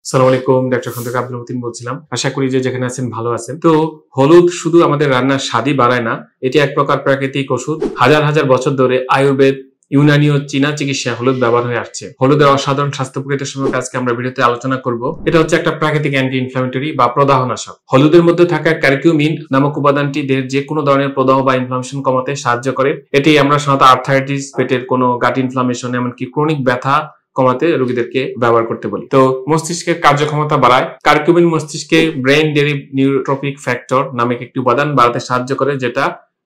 আসসালামু আলাইকুম, ডক্টর খন্দকার আব্দুল মতিন বলছিলাম। আশা করি যে যেখানে আছেন ভালো আছেন। তো হলুদ শুধু আমাদের রান্নার স্বাদই বাড়ায় না, এটি এক প্রকার প্রাকৃতিক ওষুধ। হাজার হাজার বছর ধরে আয়ুর্বেদ, ইউনানি ও চীনা চিকিৎসায় হলুদ ব্যবহার হয়ে আসছে। হলুদের অসাধারণ স্বাস্থ্য প্রকৃতির সম্পর্কে আজকে আমরা ভিডিওতে আলোচনা করব। এটা হচ্ছে একটা প্রাকৃতিক অ্যান্টি ইনফ্লামেটরি বা প্রদাহনাশক। হলুদের মধ্যে থাকা কারকিউমিন নামক উপাদানটি দেহের যে কোনো ধরনের প্রদাহ বা ইনফ্লামেশন কমাতে সাহায্য করে। এটি আমরা সাধারণত আর্থারাইটিস, পেটের কোনো গাট ইনফ্লামেশন, এমনকি ক্রনিক ব্যথা কমাতে রোগীদেরকে ব্যবহার করতে বলি। তো মস্তিষ্কের কার্যক্ষমতা বাড়ায়। কারকিউমিন মস্তিষ্কে ব্রেইন ডেরিভ নিউরোট্রপিক ফ্যাক্টর নামক একটি উপাদান বাড়াতে সাহায্য করে, যেটা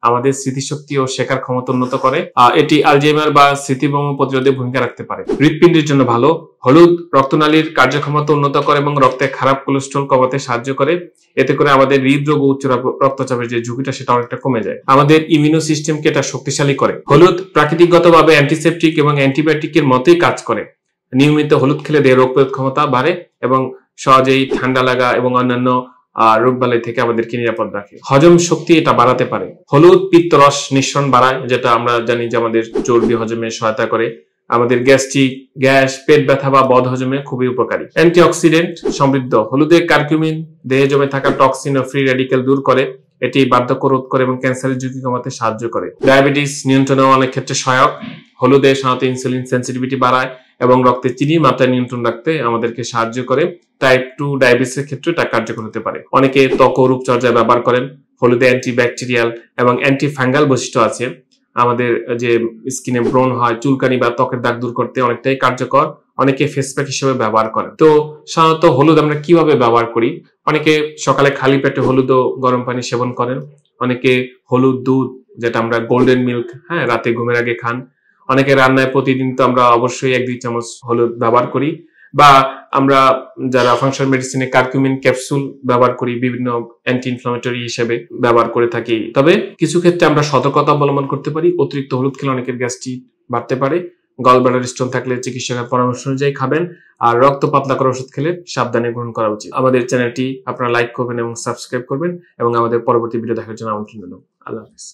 আমাদের স্মৃতিশক্তি ও শেখার ক্ষমতা উন্নত করে। এটি আলজাইমার বা স্মৃতিভ্রম প্রতিরোধে ভূমিকা রাখতে পারে। হৃৎপিণ্ডের জন্য ভালো। হলুদ রক্তনালীর কার্যক্ষমতা উন্নত করে এবং রক্তে খারাপ কোলেস্ট্রল কমাতে সাহায্য করে। এতে করে আমাদের হৃদরোগ ও উচ্চ রক্তচাপের যে ঝুঁকিটা সেটা অনেকটা কমে যায়। আমাদের ইমিউনো সিস্টেমকে এটা শক্তিশালী করে। হলুদ প্রাকৃতিকগতভাবে অ্যান্টিসেপটিক এবং অ্যান্টিবায়োটিকের মতোই কাজ করে। নিয়মিত হলুদ খেলে দেহের রোগ প্রতিরোধ ক্ষমতা বাড়ে এবং সহজেই ঠান্ডা লাগা এবং অন্যান্য রোগবালাই থেকে আমাদেরকে নিরাপদ রাখে। হজম শক্তি এটা বাড়াতে পারে। হলুদ পিত্তরস নিঃসরণ বাড়ায়, যেটা আমরা জানি যে আমাদের চর্বি হজমে সহায়তা করে। আমাদের গ্যাস, পেট ব্যথা বা বদ হজমে খুবই উপকারী। অ্যান্টিঅক্সিডেন্ট সমৃদ্ধ। হলুদে কারকিউমিন দেহে জমে থাকা টক্সিন ও ফ্রি রেডিক্যাল দূর করে। এটি বার্ধক্য রোধ করে এবং ক্যান্সারের ঝুঁকি কমাতে সাহায্য করে। ডায়াবেটিস নিয়ন্ত্রণেও অনেক ক্ষেত্রে সহায়ক। হলুদে সাধারণত ইনসুলিন সেন্সিটিভিটি বাড়ায় এবং রক্তে চিনির মাত্রা নিয়ন্ত্রণ রাখতে আমাদেরকে সাহায্য করে। টাইপ 2 ডায়াবেটিসের ক্ষেত্রে এটা কার্যকর হতে পারে। অনেকে ত্বক ও রূপচর্যায় ব্যবহার করেন। হলুদে অ্যান্টিব্যাকটেরিয়াল এবং অ্যান্টি ফাঙ্গাল বৈশিষ্ট্য আছে। আমাদের যে স্কিনে ব্রণ হয়, চুলকানি বা ত্বকের দাগ দূর করতে অনেকটাই কার্যকর। অনেকে ফেস প্যাক হিসেবে ব্যবহার করেন। তো সাধারণত হলুদ আমরা কিভাবে ব্যবহার করি? অনেকে সকালে খালি পেটে হলুদ ও গরম পানি সেবন করেন। অনেকে হলুদ দুধ, যেটা আমরা গোল্ডেন মিল্ক, রাতে ঘুমের আগে খান। অনেকে রান্নায় প্রতিদিন তো আমরা অবশ্যই 1-2 চামচ হলুদ ব্যবহার করি, বা আমরা যারা ফাংশনাল মেডিসিনে কারকিউমিন ক্যাপসুল ব্যবহার করি, বিভিন্ন অ্যান্টি ইনফ্লামেটরি হিসেবে ব্যবহার করে থাকি। তবে কিছু ক্ষেত্রে আমরা সতর্কতা অবলম্বন করতে পারি। অতিরিক্ত হলুদ খেলে অনেকের গ্যাস্ট্রিক বাড়তে পারে। গলব্লাডার স্টোন থাকলে চিকিৎসকের পরামর্শ অনুযায়ী খাবেন। আর রক্ত পাতলা করা ওষুধ খেলে সাবধানে গ্রহণ করা উচিত। আমাদের চ্যানেলটি আপনারা লাইক করবেন এবং সাবস্ক্রাইব করবেন এবং আমাদের পরবর্তী ভিডিও দেখার জন্য আমন্ত্রণ রইল। আল্লাহ হাফেজ।